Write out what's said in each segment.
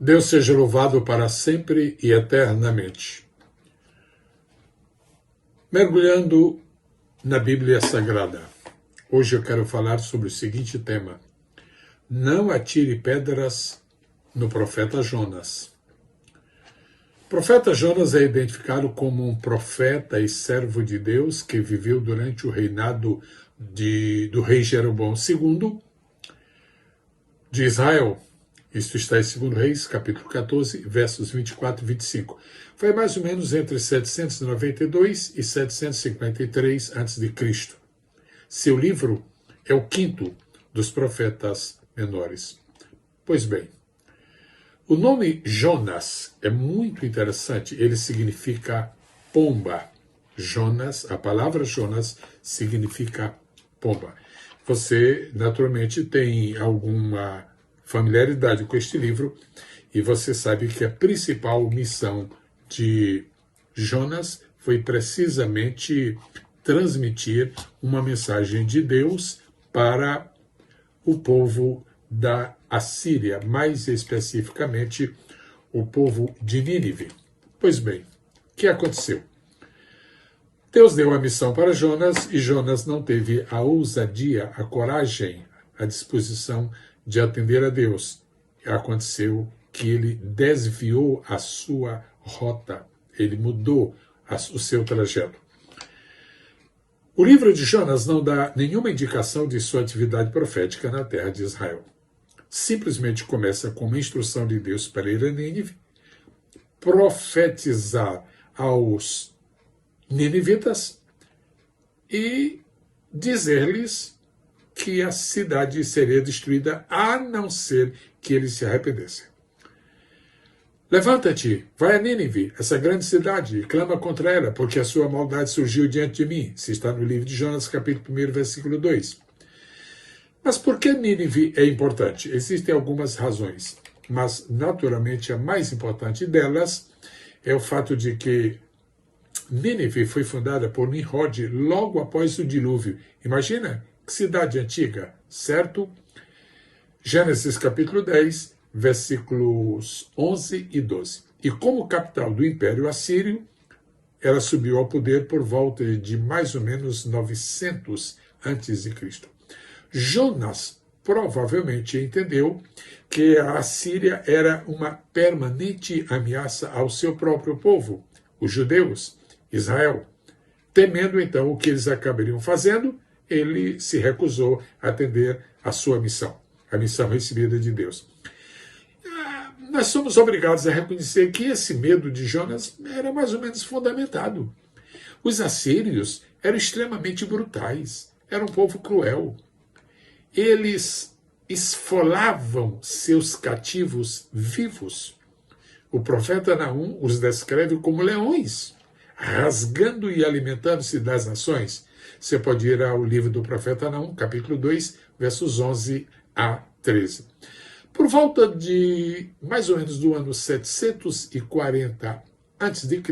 Deus seja louvado para sempre e eternamente. Mergulhando na Bíblia Sagrada. Hoje eu quero falar sobre o seguinte tema: não atire pedras no profeta Jonas. O profeta Jonas é identificado como um profeta e servo de Deus que viveu durante o reinado do rei Jeroboão II de Israel. Isto está em 2 Reis, capítulo 14, versos 24 e 25. Foi mais ou menos entre 792 e 753 a.C. Seu livro é o quinto dos profetas menores. Pois bem, o nome Jonas é muito interessante. Ele significa pomba. Jonas, a palavra Jonas significa pomba. Você, naturalmente, tem alguma familiaridade com este livro e você sabe que a principal missão de Jonas foi precisamente transmitir uma mensagem de Deus para o povo da Assíria, mais especificamente o povo de Nínive. Pois bem, o que aconteceu? Deus deu a missão para Jonas e Jonas não teve a ousadia, a coragem, a disposição de atender a Deus. Aconteceu que ele desviou a sua rota, ele mudou o seu trajeto. O livro de Jonas não dá nenhuma indicação de sua atividade profética na terra de Israel. Simplesmente começa com uma instrução de Deus para ir a Nínive, profetizar aos ninivitas e dizer-lhes que a cidade seria destruída a não ser que eles se arrependessem. Levanta-te, vai a Nínive, essa grande cidade, e clama contra ela, porque a sua maldade surgiu diante de mim. Se está no livro de Jonas, capítulo 1, versículo 2. Mas por que Nínive é importante? Existem algumas razões, mas naturalmente a mais importante delas é o fato de que Nínive foi fundada por Nimrod logo após o dilúvio. Imagina, que cidade antiga, certo? Gênesis capítulo 10, versículos 11 e 12. E como capital do Império Assírio, ela subiu ao poder por volta de mais ou menos 900 a.C. Jonas provavelmente entendeu que a Assíria era uma permanente ameaça ao seu próprio povo, os judeus, Israel. Temendo então o que eles acabariam fazendo, ele se recusou a atender a sua missão, a missão recebida de Deus. Nós somos obrigados a reconhecer que esse medo de Jonas era mais ou menos fundamentado. Os assírios eram extremamente brutais, era um povo cruel. Eles esfolavam seus cativos vivos. O profeta Naum os descreve como leões, rasgando e alimentando-se das nações. Você pode ir ao livro do profeta Naum, capítulo 2, versos 11 a 13. Por volta de mais ou menos do ano 740 a.C.,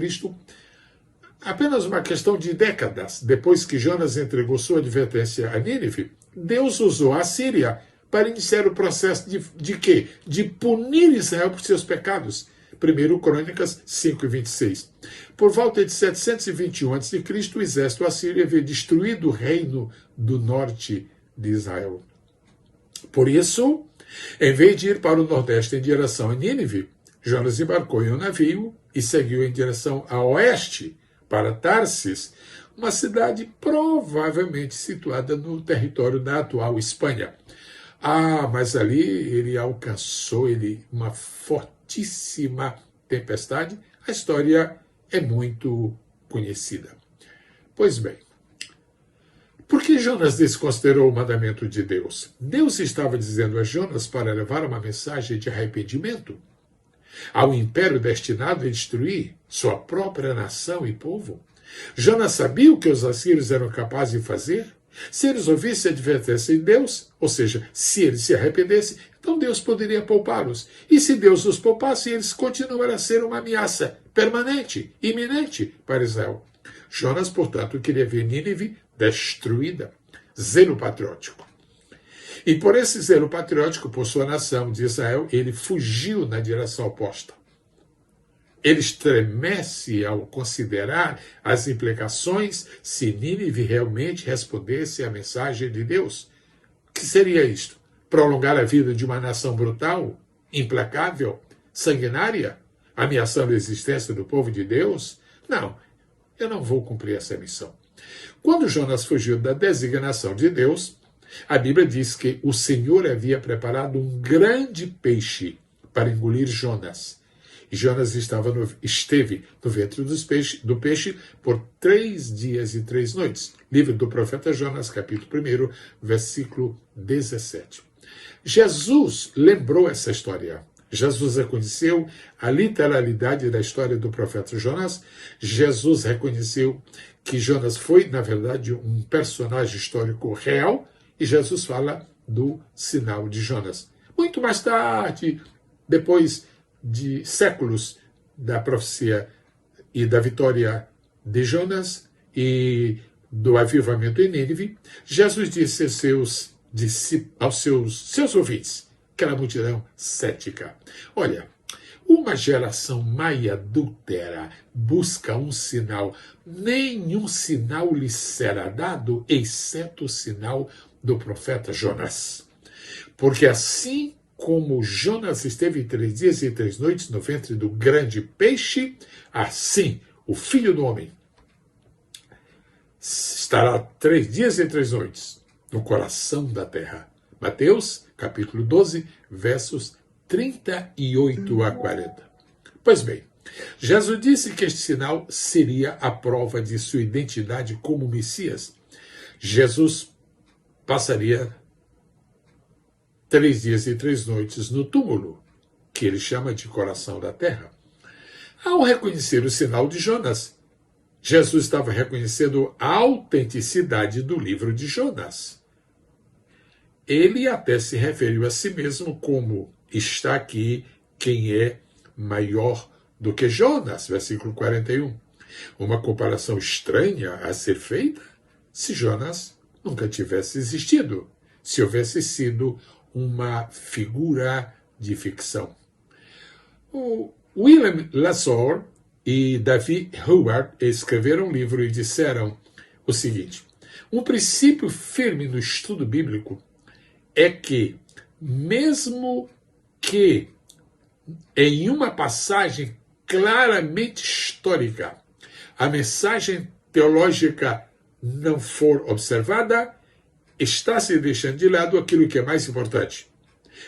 apenas uma questão de décadas depois que Jonas entregou sua advertência a Nínive, Deus usou a Síria para iniciar o processo de quê? De punir Israel por seus pecados. 1 Crônicas 5 e 26. Por volta de 721 a.C., o exército assírio havia destruído o reino do norte de Israel. Por isso, em vez de ir para o nordeste em direção a Nínive, Jonas embarcou em um navio e seguiu em direção a oeste, para Tarsis, uma cidade provavelmente situada no território da atual Espanha. Mas ali ele alcançou uma fortíssima tempestade. A história é muito conhecida. Pois bem, por que Jonas desconsiderou o mandamento de Deus? Deus estava dizendo a Jonas para levar uma mensagem de arrependimento ao império destinado a destruir sua própria nação e povo. Jonas sabia o que os assírios eram capazes de fazer? Se eles ouvissem a advertência de Deus, ou seja, se eles se arrependessem, então Deus poderia poupá-los. E se Deus os poupasse, eles continuariam a ser uma ameaça permanente, iminente para Israel. Jonas, portanto, queria ver Nínive destruída. Zelo patriótico. E por esse zelo patriótico por sua nação de Israel, ele fugiu na direção oposta. Ele estremece ao considerar as implicações se Nínive realmente respondesse à mensagem de Deus. O que seria isto? Prolongar a vida de uma nação brutal, implacável, sanguinária, ameaçando a existência do povo de Deus? Não, eu não vou cumprir essa missão. Quando Jonas fugiu da designação de Deus, a Bíblia diz que o Senhor havia preparado um grande peixe para engolir Jonas. E Jonas esteve no ventre do peixe por 3 dias e 3 noites. Livro do profeta Jonas, capítulo 1, versículo 17. Jesus lembrou essa história. Jesus reconheceu a literalidade da história do profeta Jonas. Jesus reconheceu que Jonas foi, na verdade, um personagem histórico real. E Jesus fala do sinal de Jonas. Muito mais tarde, depois de séculos da profecia e da vitória de Jonas e do avivamento em Nínive, Jesus disse aos seus ouvintes, aquela multidão cética: olha, uma geração má e adúltera busca um sinal. Nenhum sinal lhe será dado, exceto o sinal do profeta Jonas. Porque assim como Jonas esteve 3 dias e 3 noites no ventre do grande peixe, assim o Filho do Homem estará 3 dias e 3 noites no coração da terra. Mateus, capítulo 12, versos 38 a 40. Pois bem, Jesus disse que este sinal seria a prova de sua identidade como Messias. Jesus passaria 3 dias e 3 noites no túmulo, que ele chama de coração da terra. Ao reconhecer o sinal de Jonas, Jesus estava reconhecendo a autenticidade do livro de Jonas. Ele até se referiu a si mesmo como: está aqui quem é maior do que Jonas, versículo 41. Uma comparação estranha a ser feita se Jonas nunca tivesse existido, se houvesse sido uma figura de ficção. O William Lassor e David Howard escreveram um livro e disseram o seguinte: um princípio firme no estudo bíblico é que, mesmo que em uma passagem claramente histórica a mensagem teológica não for observada, está se deixando de lado aquilo que é mais importante.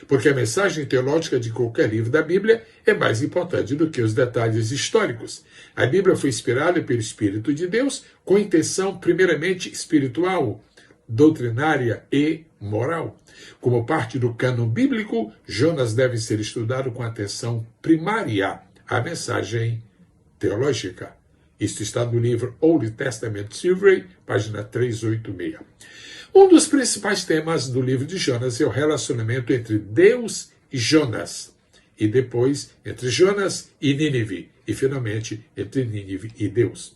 Porque a mensagem teológica de qualquer livro da Bíblia é mais importante do que os detalhes históricos. A Bíblia foi inspirada pelo Espírito de Deus com intenção primeiramente espiritual, doutrinária e moral. Como parte do cânon bíblico, Jonas deve ser estudado com atenção primária à mensagem teológica. Isto está no livro Old Testament Survey, página 386. Um dos principais temas do livro de Jonas é o relacionamento entre Deus e Jonas, e depois entre Jonas e Nínive, e finalmente entre Nínive e Deus.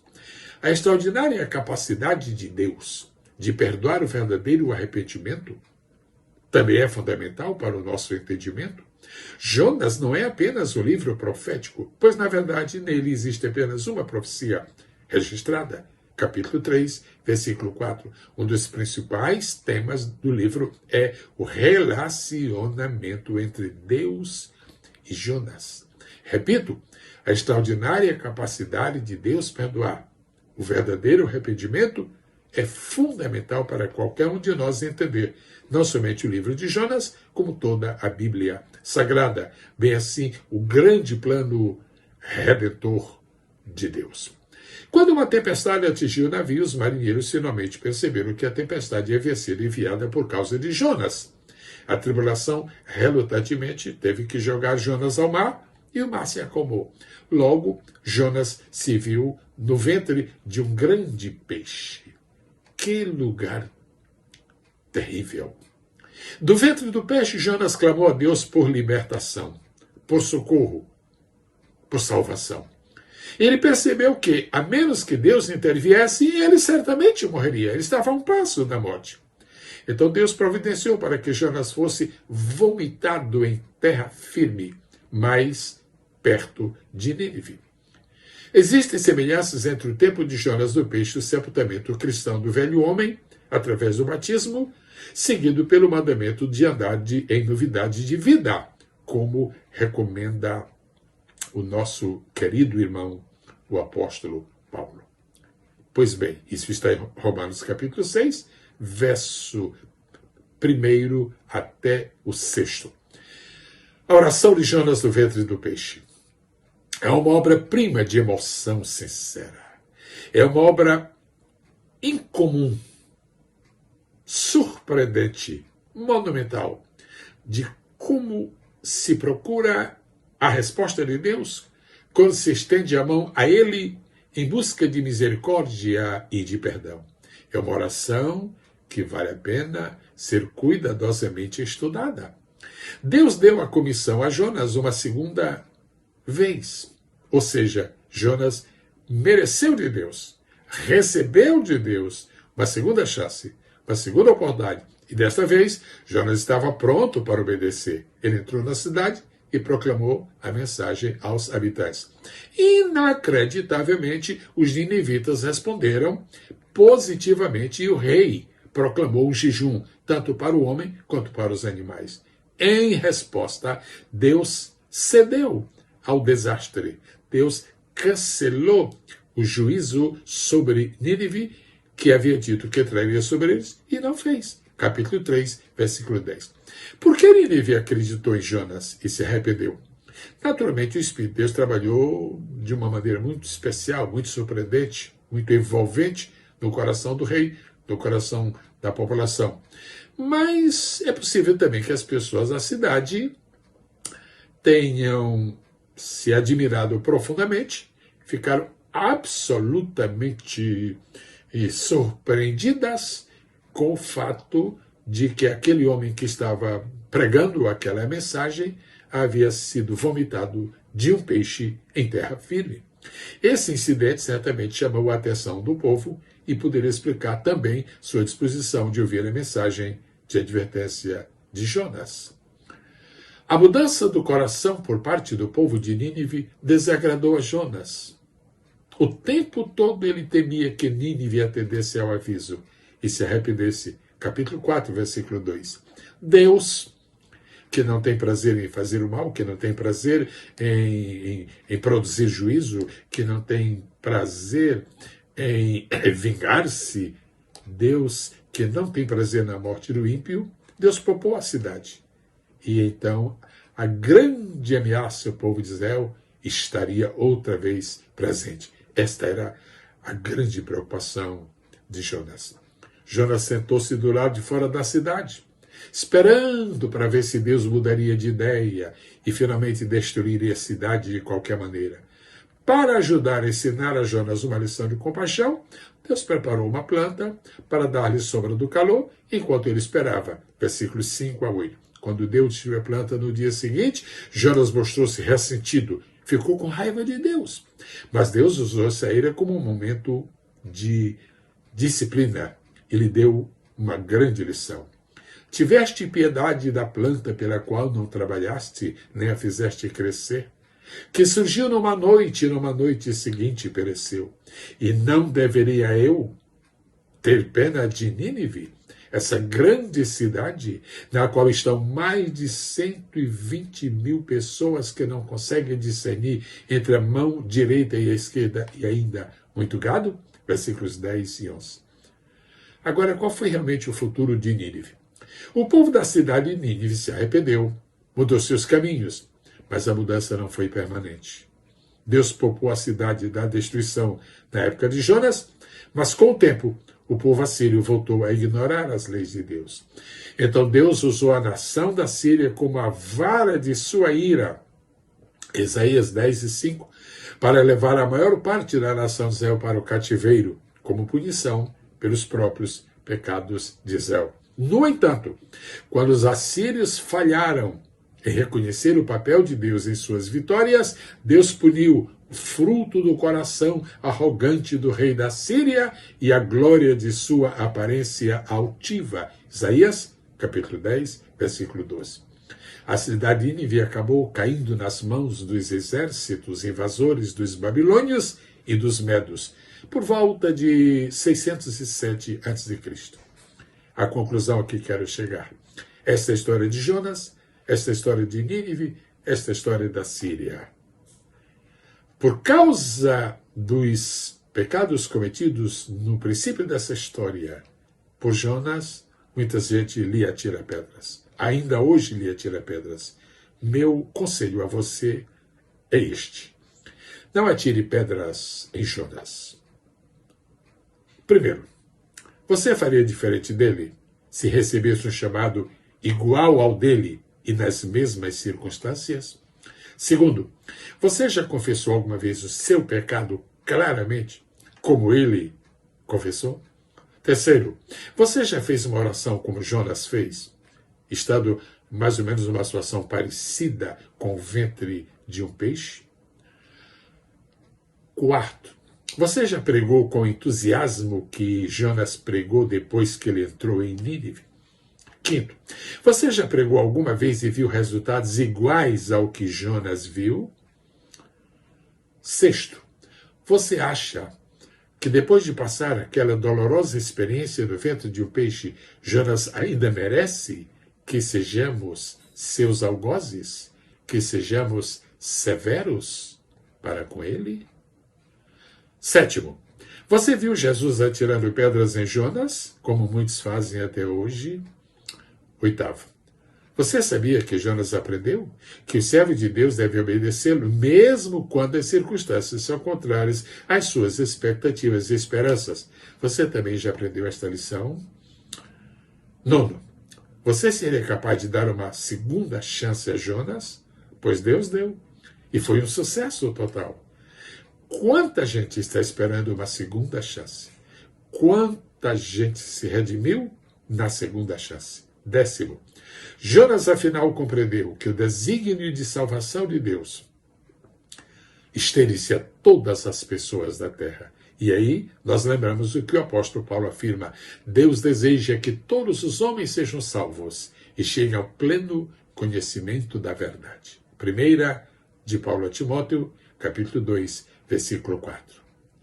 A extraordinária capacidade de Deus de perdoar o verdadeiro arrependimento também é fundamental para o nosso entendimento. Jonas não é apenas um livro profético, pois na verdade nele existe apenas uma profecia registrada. Capítulo 3, versículo 4. Um dos principais temas do livro é o relacionamento entre Deus e Jonas. Repito, a extraordinária capacidade de Deus perdoar. O verdadeiro arrependimento é fundamental para qualquer um de nós entender não somente o livro de Jonas, como toda a Bíblia Sagrada, bem assim o grande plano redentor de Deus. Quando uma tempestade atingiu o navio, os marinheiros finalmente perceberam que a tempestade havia sido enviada por causa de Jonas. A tribulação relutantemente teve que jogar Jonas ao mar e o mar se acalmou. Logo, Jonas se viu no ventre de um grande peixe. Que lugar terrível! Do ventre do peixe, Jonas clamou a Deus por libertação, por socorro, por salvação. Ele percebeu que, a menos que Deus interviesse, ele certamente morreria. Ele estava a um passo da morte. Então Deus providenciou para que Jonas fosse vomitado em terra firme, mais perto de Nínive. Existem semelhanças entre o tempo de Jonas do peixe e o sepultamento cristão do velho homem, através do batismo, seguido pelo mandamento de andar em novidade de vida, como recomenda o nosso querido irmão, o apóstolo Paulo. Pois bem, isso está em Romanos capítulo 6, verso 1 até o 6. A oração de Jonas do ventre do peixe é uma obra-prima de emoção sincera. É uma obra incomum, surpreendente, monumental, de como se procura a resposta de Deus quando se estende a mão a Ele em busca de misericórdia e de perdão. É uma oração que vale a pena ser cuidadosamente estudada. Deus deu a comissão a Jonas uma segunda vez. Ou seja, Jonas mereceu de Deus, recebeu de Deus uma segunda chance, uma segunda oportunidade. E desta vez, Jonas estava pronto para obedecer. Ele entrou na cidade e proclamou a mensagem aos habitantes. Inacreditavelmente, os ninivitas responderam positivamente e o rei proclamou um jejum, tanto para o homem quanto para os animais. Em resposta, Deus cedeu ao desastre. Deus cancelou o juízo sobre Nínive, que havia dito que traria sobre eles, e não fez. Capítulo 3, versículo 10. Por que Nínive acreditou em Jonas e se arrependeu? Naturalmente, o Espírito de Deus trabalhou de uma maneira muito especial, muito surpreendente, muito envolvente no coração do rei, no coração da população. Mas é possível também que as pessoas da cidade tenham se admirado profundamente, ficaram absolutamente surpreendidas com o fato de que aquele homem que estava pregando aquela mensagem havia sido vomitado de um peixe em terra firme. Esse incidente certamente chamou a atenção do povo e poderia explicar também sua disposição de ouvir a mensagem de advertência de Jonas. A mudança do coração por parte do povo de Nínive desagradou a Jonas. O tempo todo ele temia que Nínive atendesse ao aviso e se arrependesse. Capítulo 4, versículo 2. Deus, que não tem prazer em fazer o mal, que não tem prazer em produzir juízo, que não tem prazer em vingar-se, Deus, que não tem prazer na morte do ímpio, Deus poupou a cidade. E então a grande ameaça ao povo de Israel estaria outra vez presente. Esta era a grande preocupação de Jonas. Jonas sentou-se do lado de fora da cidade, esperando para ver se Deus mudaria de ideia e finalmente destruiria a cidade de qualquer maneira. Para ajudar a ensinar a Jonas uma lição de compaixão, Deus preparou uma planta para dar-lhe sombra do calor enquanto ele esperava. Versículos 5 a 8. Quando Deus tirou a planta no dia seguinte, Jonas mostrou-se ressentido, ficou com raiva de Deus. Mas Deus usou essa ira como um momento de disciplina e lhe deu uma grande lição. Tiveste piedade da planta pela qual não trabalhaste, nem a fizeste crescer, que surgiu numa noite e numa noite seguinte pereceu. E não deveria eu ter pena de Nínive, essa grande cidade, na qual estão mais de 120 mil pessoas que não conseguem discernir entre a mão direita e a esquerda e ainda muito gado? Versículos 10 e 11. Agora, qual foi realmente o futuro de Nínive? O povo da cidade de Nínive se arrependeu, mudou seus caminhos, mas a mudança não foi permanente. Deus poupou a cidade da destruição na época de Jonas, mas com o tempo o povo assírio voltou a ignorar as leis de Deus. Então Deus usou a nação da Síria como a vara de sua ira, Isaías 10 e 5, para levar a maior parte da nação de Israel para o cativeiro, como punição pelos próprios pecados de Israel. No entanto, quando os assírios falharam em reconhecer o papel de Deus em suas vitórias, Deus puniu fruto do coração arrogante do rei da Síria e a glória de sua aparência altiva. Isaías, capítulo 10, versículo 12. A cidade de Nínive acabou caindo nas mãos dos exércitos invasores dos babilônios e dos medos, por volta de 607 a.C. A conclusão a que quero chegar. Esta é a história de Jonas, esta é a história de Nínive, esta é a história da Síria. Por causa dos pecados cometidos no princípio dessa história por Jonas, muita gente lhe atira pedras. Ainda hoje lhe atira pedras. Meu conselho a você é este. Não atire pedras em Jonas. Primeiro, você faria diferente dele se recebesse um chamado igual ao dele e nas mesmas circunstâncias? Segundo, você já confessou alguma vez o seu pecado claramente, como ele confessou? Terceiro, você já fez uma oração como Jonas fez, estando mais ou menos numa situação parecida com o ventre de um peixe? Quarto, você já pregou com entusiasmo que Jonas pregou depois que ele entrou em Nínive? Quinto, você já pregou alguma vez e viu resultados iguais ao que Jonas viu? Sexto, você acha que depois de passar aquela dolorosa experiência do ventre de um peixe, Jonas ainda merece que sejamos seus algozes? Que sejamos severos para com ele? Sétimo, você viu Jesus atirando pedras em Jonas, como muitos fazem até hoje? Oitavo, você sabia que Jonas aprendeu que o servo de Deus deve obedecê-lo mesmo quando as circunstâncias são contrárias às suas expectativas e esperanças? Você também já aprendeu esta lição? Nono, você seria capaz de dar uma segunda chance a Jonas? Pois Deus deu, e foi um sucesso total. Quanta gente está esperando uma segunda chance? Quanta gente se redimiu na segunda chance? Décimo, Jonas afinal compreendeu que o desígnio de salvação de Deus estende-se a todas as pessoas da terra. E aí nós lembramos o que o apóstolo Paulo afirma: Deus deseja que todos os homens sejam salvos e cheguem ao pleno conhecimento da verdade. Primeira de Paulo a Timóteo, capítulo 2, versículo 4.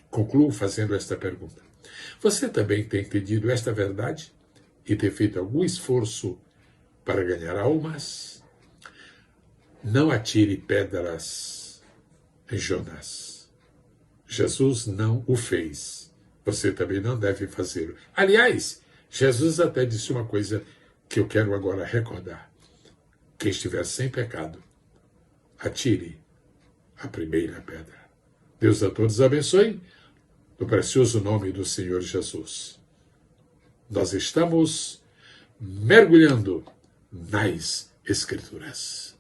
Concluo fazendo esta pergunta. Você também tem entendido esta verdade e tem feito algum esforço para ganhar almas? Não atire pedras em Jonas. Jesus não o fez. Você também não deve fazê-lo. Aliás, Jesus até disse uma coisa que eu quero agora recordar. Quem estiver sem pecado, atire a primeira pedra. Deus a todos abençoe, no precioso nome do Senhor Jesus. Nós estamos mergulhando nas Escrituras.